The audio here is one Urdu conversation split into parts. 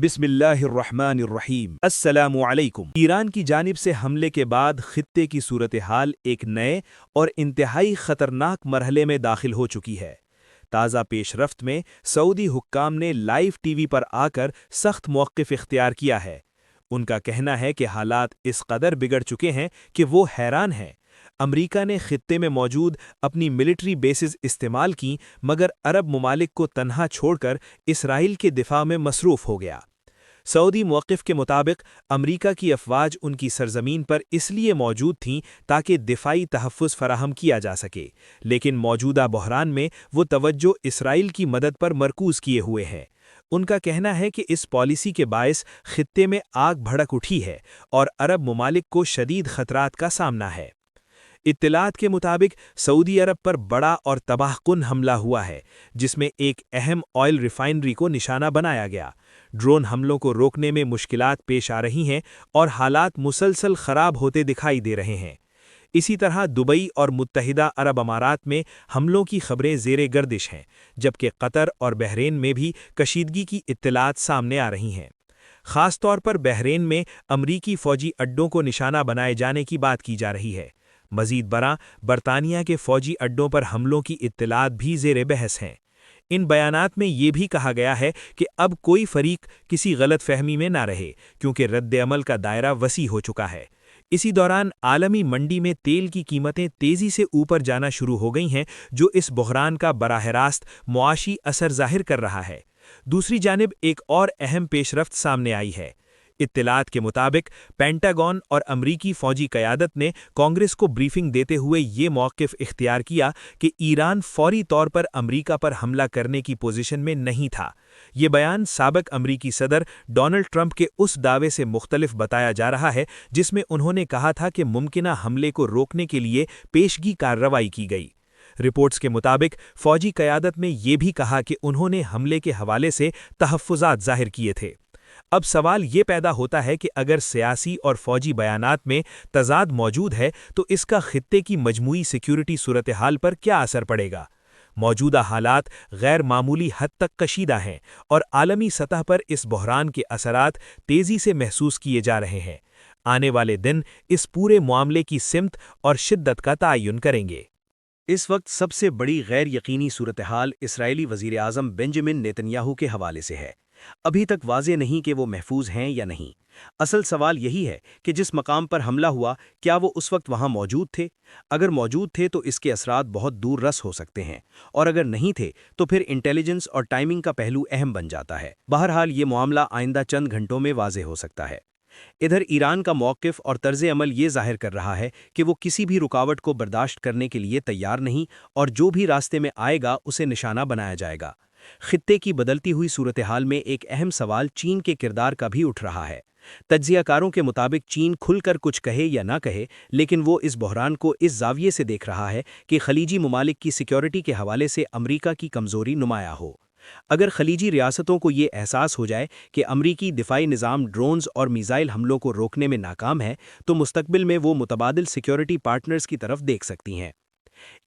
بسم اللہ الرحمن الرحیم السلام علیکم۔ ایران کی جانب سے حملے کے بعد خطے کی صورتحال ایک نئے اور انتہائی خطرناک مرحلے میں داخل ہو چکی ہے۔ تازہ پیش رفت میں سعودی حکام نے لائیو ٹی وی پر آ کر سخت موقف اختیار کیا ہے۔ ان کا کہنا ہے کہ حالات اس قدر بگڑ چکے ہیں کہ وہ حیران ہیں۔ امریکہ نے خطے میں موجود اپنی ملٹری بیسز استعمال کیں، مگر عرب ممالک کو تنہا چھوڑ کر اسرائیل کے دفاع میں مصروف ہو گیا۔ سعودی موقف کے مطابق امریکہ کی افواج ان کی سرزمین پر اس لیے موجود تھیں تاکہ دفاعی تحفظ فراہم کیا جا سکے، لیکن موجودہ بحران میں وہ توجہ اسرائیل کی مدد پر مرکوز کیے ہوئے ہیں۔ ان کا کہنا ہے کہ اس پالیسی کے باعث خطے میں آگ بھڑک اٹھی ہے اور عرب ممالک کو شدید خطرات کا سامنا ہے۔ اطلاعات کے مطابق سعودی عرب پر بڑا اور تباہ کن حملہ ہوا ہے، جس میں ایک اہم آئل ریفائنری کو نشانہ بنایا گیا۔ ڈرون حملوں کو روکنے میں مشکلات پیش آ رہی ہیں اور حالات مسلسل خراب ہوتے دکھائی دے رہے ہیں۔ اسی طرح دبئی اور متحدہ عرب امارات میں حملوں کی خبریں زیر گردش ہیں، جبکہ قطر اور بحرین میں بھی کشیدگی کی اطلاعات سامنے آ رہی ہیں۔ خاص طور پر بحرین میں امریکی فوجی اڈوں کو نشانہ بنائے جانے کی بات کی جا رہی ہے۔ مزید برآں برطانیہ کے فوجی اڈوں پر حملوں کی اطلاعات بھی زیر بحث ہیں۔ ان بیانات میں یہ بھی کہا گیا ہے کہ اب کوئی فریق کسی غلط فہمی میں نہ رہے، کیونکہ رد عمل کا دائرہ وسیع ہو چکا ہے۔ اسی دوران عالمی منڈی میں تیل کی قیمتیں تیزی سے اوپر جانا شروع ہو گئی ہیں، جو اس بحران کا براہ راست معاشی اثر ظاہر کر رہا ہے۔ دوسری جانب ایک اور اہم پیش رفت سامنے آئی ہے۔ اطلاعات کے مطابق پینٹاگون اور امریکی فوجی قیادت نے کانگریس کو بریفنگ دیتے ہوئے یہ موقف اختیار کیا کہ ایران فوری طور پر امریکہ پر حملہ کرنے کی پوزیشن میں نہیں تھا۔ یہ بیان سابق امریکی صدر ڈونلڈ ٹرمپ کے اس دعوے سے مختلف بتایا جا رہا ہے جس میں انہوں نے کہا تھا کہ ممکنہ حملے کو روکنے کے لیے پیشگی کارروائی کی گئی۔ رپورٹس کے مطابق فوجی قیادت نے یہ بھی کہا کہ انہوں نے حملے کے حوالے سے تحفظات ظاہر کیے تھے۔ اب سوال یہ پیدا ہوتا ہے کہ اگر سیاسی اور فوجی بیانات میں تضاد موجود ہے تو اس کا خطے کی مجموعی سیکیورٹی صورتحال پر کیا اثر پڑے گا؟ موجودہ حالات غیر معمولی حد تک کشیدہ ہیں اور عالمی سطح پر اس بحران کے اثرات تیزی سے محسوس کیے جا رہے ہیں۔ آنے والے دن اس پورے معاملے کی سمت اور شدت کا تعین کریں گے۔ اس وقت سب سے بڑی غیر یقینی صورتحال اسرائیلی وزیر اعظم بنجامن نیتن یاہو کے حوالے سے ہے۔ ابھی تک واضح نہیں کہ وہ محفوظ ہیں یا نہیں۔ اصل سوال یہی ہے کہ جس مقام پر حملہ ہوا، کیا وہ اس وقت وہاں موجود تھے؟ اگر موجود تھے تو اس کے اثرات بہت دور رس ہو سکتے ہیں، اور اگر نہیں تھے تو پھر انٹیلیجنس اور ٹائمنگ کا پہلو اہم بن جاتا ہے۔ بہرحال یہ معاملہ آئندہ چند گھنٹوں میں واضح ہو سکتا ہے۔ ادھر ایران کا موقف اور طرز عمل یہ ظاہر کر رہا ہے کہ وہ کسی بھی رکاوٹ کو برداشت کرنے کے لیے تیار نہیں، اور جو بھی راستے میں آئے گا اسے نشانہ بنایا جائے گا۔ خطے کی بدلتی ہوئی صورتحال میں ایک اہم سوال چین کے کردار کا بھی اٹھ رہا ہے۔ تجزیہ کاروں کے مطابق چین کھل کر کچھ کہے یا نہ کہے، لیکن وہ اس بحران کو اس زاویے سے دیکھ رہا ہے کہ خلیجی ممالک کی سیکیورٹی کے حوالے سے امریکہ کی کمزوری نمایاں ہو۔ اگر خلیجی ریاستوں کو یہ احساس ہو جائے کہ امریکی دفاعی نظام ڈرونز اور میزائل حملوں کو روکنے میں ناکام ہے، تو مستقبل میں وہ متبادل سیکیورٹی پارٹنرز کی طرف دیکھ سکتی ہیں۔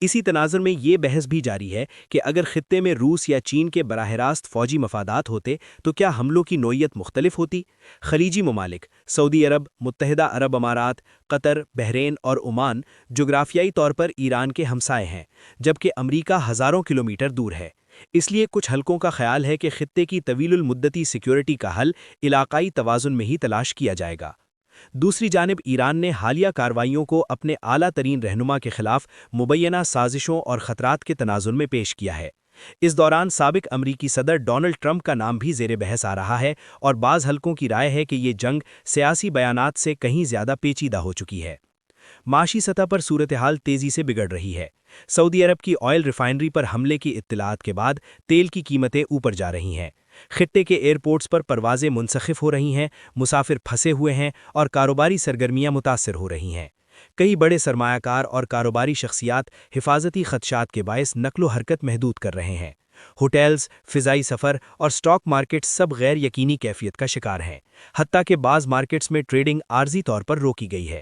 اسی تناظر میں یہ بحث بھی جاری ہے کہ اگر خطے میں روس یا چین کے براہ راست فوجی مفادات ہوتے تو کیا حملوں کی نوعیت مختلف ہوتی؟ خلیجی ممالک سعودی عرب، متحدہ عرب امارات، قطر، بحرین اور عمان جغرافیائی طور پر ایران کے ہمسائے ہیں، جبکہ امریکہ ہزاروں کلومیٹر دور ہے۔ اس لیے کچھ حلقوں کا خیال ہے کہ خطے کی طویل المدتی سیکیورٹی کا حل علاقائی توازن میں ہی تلاش کیا جائے گا۔ دوسری جانب ایران نے حالیہ کارروائیوں کو اپنے اعلیٰ ترین رہنما کے خلاف مبینہ سازشوں اور خطرات کے تناظر میں پیش کیا ہے۔ اس دوران سابق امریکی صدر ڈونلڈ ٹرمپ کا نام بھی زیر بحث آ رہا ہے، اور بعض حلقوں کی رائے ہے کہ یہ جنگ سیاسی بیانات سے کہیں زیادہ پیچیدہ ہو چکی ہے۔ معاشی سطح پر صورتحال تیزی سے بگڑ رہی ہے۔ سعودی عرب کی آئل ریفائنری پر حملے کی اطلاعات کے بعد تیل کی قیمتیں اوپر جا رہی ہیں۔ خطے کے ایئرپورٹس پر پروازیں منسخب ہو رہی ہیں، مسافر پھنسے ہوئے ہیں اور کاروباری سرگرمیاں متاثر ہو رہی ہیں۔ کئی بڑے سرمایہ کار اور کاروباری شخصیات حفاظتی خدشات کے باعث نقل و حرکت محدود کر رہے ہیں۔ ہوٹلز، فضائی سفر اور سٹاک مارکیٹس سب غیر یقینی کیفیت کا شکار ہیں، حتیٰ کہ بعض مارکیٹس میں ٹریڈنگ عارضی طور پر روکی گئی ہے۔